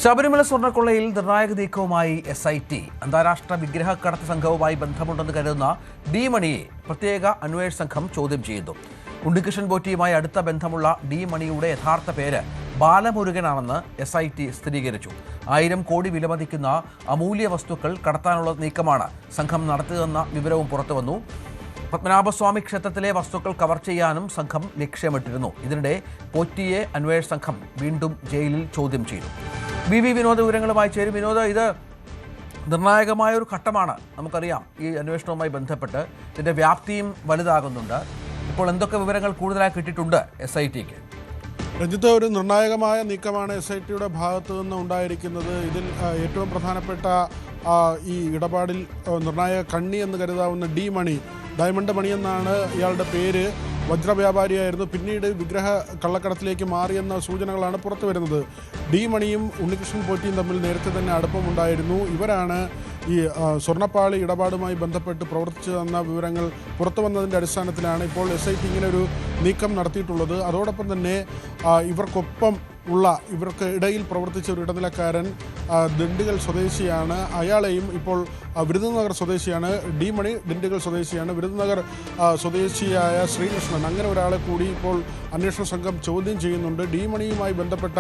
ശബരിമല സ്വർണ്ണക്കൊള്ളയിൽ നിർണായക നീക്കവുമായി SIT അന്താരാഷ്ട്ര വിഗ്രഹ കടത്ത് സംഘവുമായി ബന്ധമുണ്ടെന്ന് കരുതുന്ന ഡി മണിയെ പ്രത്യേക അന്വേഷണ സംഘം ചോദ്യം ചെയ്യുന്നു. ഉണ്ണികൃഷ്ണൻ പോറ്റിയുമായി അടുത്ത ബന്ധമുള്ള ഡി മണിയുടെ യഥാർത്ഥ പേര് ബാലമുരുകനാണെന്ന് SIT സ്ഥിരീകരിച്ചു. 1000 കോടി വിലമതിക്കുന്ന അമൂല്യ വസ്തുക്കൾ കടത്താനുള്ള നീക്കമാണ് സംഘം നടത്തുകയെന്ന വിവരവും പുറത്തുവന്നു. പത്മനാഭസ്വാമി ക്ഷേത്രത്തിലെ വസ്തുക്കൾ കവർ ചെയ്യാനും സംഘം ലക്ഷ്യമിട്ടിരുന്നു. ഇതിനിടെ പോറ്റിയെ അന്വേഷണ സംഘം വീണ്ടും ജയിലിൽ ചോദ്യം ചെയ്തു. വി വിനോദ് വിവരങ്ങളുമായി ചേരും. വിനോദ്, ഇത് നിർണായകമായ ഒരു ഘട്ടമാണ്. നമുക്കറിയാം, ഈ അന്വേഷണവുമായി ബന്ധപ്പെട്ട് ഇതിൻ്റെ വ്യാപ്തിയും വലുതാകുന്നുണ്ട്. ഇപ്പോൾ എന്തൊക്കെ വിവരങ്ങൾ കൂടുതലായി കിട്ടിയിട്ടുണ്ട് SITക്ക്? രഞ്ജിത്ത്, ഒരു നിർണായകമായ നീക്കമാണ് SITയുടെ ഭാഗത്തു നിന്ന് ഉണ്ടായിരിക്കുന്നത്. ഇതിൽ ഏറ്റവും പ്രധാനപ്പെട്ട ഈ ഇടപാടിൽ നിർണായക കണ്ണി എന്ന് കരുതാവുന്ന ഡി മണി, ഡയമണ്ട് മണി എന്നാണ് ഇയാളുടെ പേര്, വജ്രവ്യാപാരിയായിരുന്നു. പിന്നീട് വിഗ്രഹ കള്ളക്കടത്തിലേക്ക് മാറിയെന്ന സൂചനകളാണ് പുറത്തു വരുന്നത്. ഡി മണിയും ഉണ്ണികൃഷ്ണൻ പോറ്റിയും തമ്മിൽ നേരത്തെ തന്നെ അടുപ്പമുണ്ടായിരുന്നു. ഇവരാണ് ഈ സ്വർണ്ണപ്പാളി ഇടപാടുമായി ബന്ധപ്പെട്ട് പ്രവർത്തിച്ചതെന്ന വിവരങ്ങൾ പുറത്തു വന്നതിൻ്റെ അടിസ്ഥാനത്തിലാണ് ഇപ്പോൾ SIT ഇങ്ങനെ ഒരു നീക്കം നടത്തിയിട്ടുള്ളത്. അതോടൊപ്പം തന്നെ ഇവർക്ക് ഇടയിൽ പ്രവർത്തിച്ച ഒരു ഇടനിലക്കാരൻ ദിണ്ടിഗൽ സ്വദേശിയാണ്. അയാളെയും ഇപ്പോൾ വിരുദനഗർ സ്വദേശിയാണ്. ഡി മണി ദിണ്ടിഗൽ സ്വദേശിയാണ്. വിരുദനഗർ സ്വദേശിയായ ശ്രീകൃഷ്ണൻ, അങ്ങനെ ഒരാളെ കൂടി ഇപ്പോൾ അന്വേഷണ സംഘം ചോദ്യം ചെയ്യുന്നുണ്ട്. ഡി മണിയുമായി ബന്ധപ്പെട്ട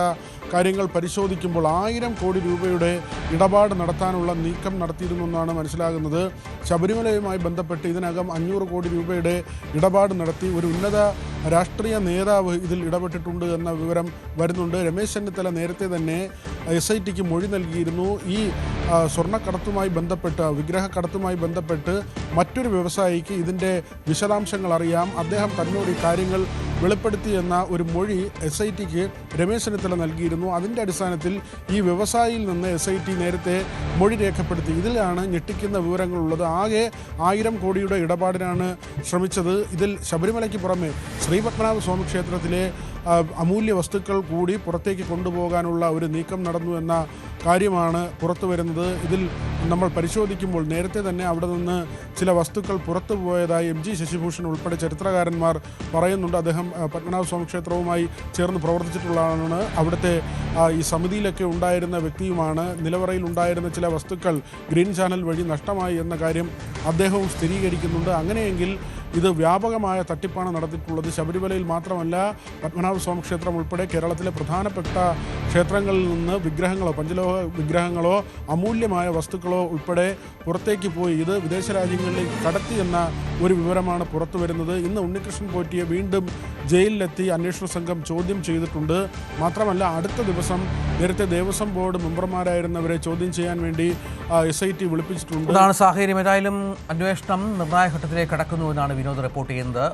കാര്യങ്ങൾ പരിശോധിക്കുമ്പോൾ 1000 കോടി രൂപയുടെ ഇടപാട് നടത്താനുള്ള നീക്കം നടത്തിയിരുന്നു എന്നാണ് മനസ്സിലാകുന്നത്. ശബരിമലയുമായി ബന്ധപ്പെട്ട് ഇതിനകം 500 കോടി രൂപയുടെ ഇടപാട് നടത്തി. ഒരു ഉന്നത രാഷ്ട്രീയ നേതാവ് ഇതിൽ ഇടപെട്ടിട്ടുണ്ട് എന്ന വിവരം വരുന്നുണ്ട്. രമേശ് ചെന്നിത്തല നേരത്തെ തന്നെ SITക്ക് മൊഴി നൽകിയിരുന്നു. ഈ സ്വർണ്ണക്കടത്തുമായി ബന്ധപ്പെട്ട്, വിഗ്രഹക്കടത്തുമായി ബന്ധപ്പെട്ട് മറ്റൊരു വ്യവസായിക്ക് ഇതിൻ്റെ വിശദാംശങ്ങൾ അറിയാം, അദ്ദേഹം തന്നോട് ഈ കാര്യങ്ങൾ വെളിപ്പെടുത്തി എന്ന ഒരു മൊഴി SITക്ക് രമേശ് ചെന്നിത്തല നൽകിയിരുന്നു. അതിൻ്റെ അടിസ്ഥാനത്തിൽ ഈ വ്യവസായിയിൽ നിന്ന് SIT നേരത്തെ മൊഴി രേഖപ്പെടുത്തി. ഇതിലാണ് ഞെട്ടിക്കുന്ന വിവരങ്ങളുള്ളത്. ആകെ 1000 കോടിയുടെ ഇടപാടിനാണ് ശ്രമിച്ചത്. ഇതിൽ ശബരിമലയ്ക്ക് പുറമെ ശ്രീപത്മനാഭ സ്വാമി ക്ഷേത്രത്തിലെ അമൂല്യ വസ്തുക്കൾ കൂടി പുറത്തേക്ക് കൊണ്ടുപോകാനുള്ള ഒരു നീക്കം നടന്നു എന്ന കാര്യമാണ് പുറത്തു വരുന്നത്. ഇതിൽ നമ്മൾ പരിശോധിക്കുമ്പോൾ നേരത്തെ തന്നെ അവിടെ നിന്ന് ചില വസ്തുക്കൾ പുറത്തു പോയതായി MG ശശിഭൂഷൺ ഉൾപ്പെടെ ചരിത്രകാരന്മാർ പറയുന്നുണ്ട്. അദ്ദേഹം പത്മനാഭസ്വാമി ക്ഷേത്രവുമായി ചേർന്ന് പ്രവർത്തിച്ചിട്ടുള്ളതാണ്. അവിടുത്തെ ഈ സമിതിയിലൊക്കെ ഉണ്ടായിരുന്ന വ്യക്തിയുമാണ്. നിലവറയിൽ ഉണ്ടായിരുന്ന ചില വസ്തുക്കൾ ഗ്രീൻ ചാനൽ വഴി നഷ്ടമായി എന്ന കാര്യം അദ്ദേഹവും സ്ഥിരീകരിക്കുന്നുണ്ട്. അങ്ങനെയെങ്കിൽ ഇത് വ്യാപകമായ തട്ടിപ്പാണ് നടത്തിയിട്ടുള്ളത്. ശബരിമലയിൽ മാത്രമല്ല, പത്മനാഭസ്വാമി ക്ഷേത്രം ഉൾപ്പെടെ കേരളത്തിലെ പ്രധാനപ്പെട്ട ക്ഷേത്രങ്ങളിൽ നിന്ന് വിഗ്രഹങ്ങളോ, പഞ്ചലോഹ വിഗ്രഹങ്ങളോ, അമൂല്യമായ വസ്തുക്കളോ ഉൾപ്പെടെ പുറത്തേക്ക് പോയി ഇത് വിദേശ രാജ്യങ്ങളിലേക്ക് കടത്തി എന്ന ഒരു വിവരമാണ് പുറത്തു വരുന്നത്. ഇന്ന് ഉണ്ണികൃഷ്ണൻ പോറ്റിയെ വീണ്ടും ജയിലിലെത്തി അന്വേഷണ സംഘം ചോദ്യം ചെയ്തിട്ടുണ്ട്. മാത്രമല്ല, അടുത്ത ദിവസം നേരത്തെ ദേവസ്വം ബോർഡ് മെമ്പർമാരായിരുന്നവരെ ചോദ്യം ചെയ്യാൻ വേണ്ടി SIT വിളിപ്പിച്ചിട്ടുണ്ട്. അതാണ് സാഹചര്യം. ഏതായാലും അന്വേഷണം നിർണായക ഘട്ടത്തിലേക്ക് കടക്കുന്നു എന്നാണ് വിനോദ് റിപ്പോർട്ട് ചെയ്യുന്നത്.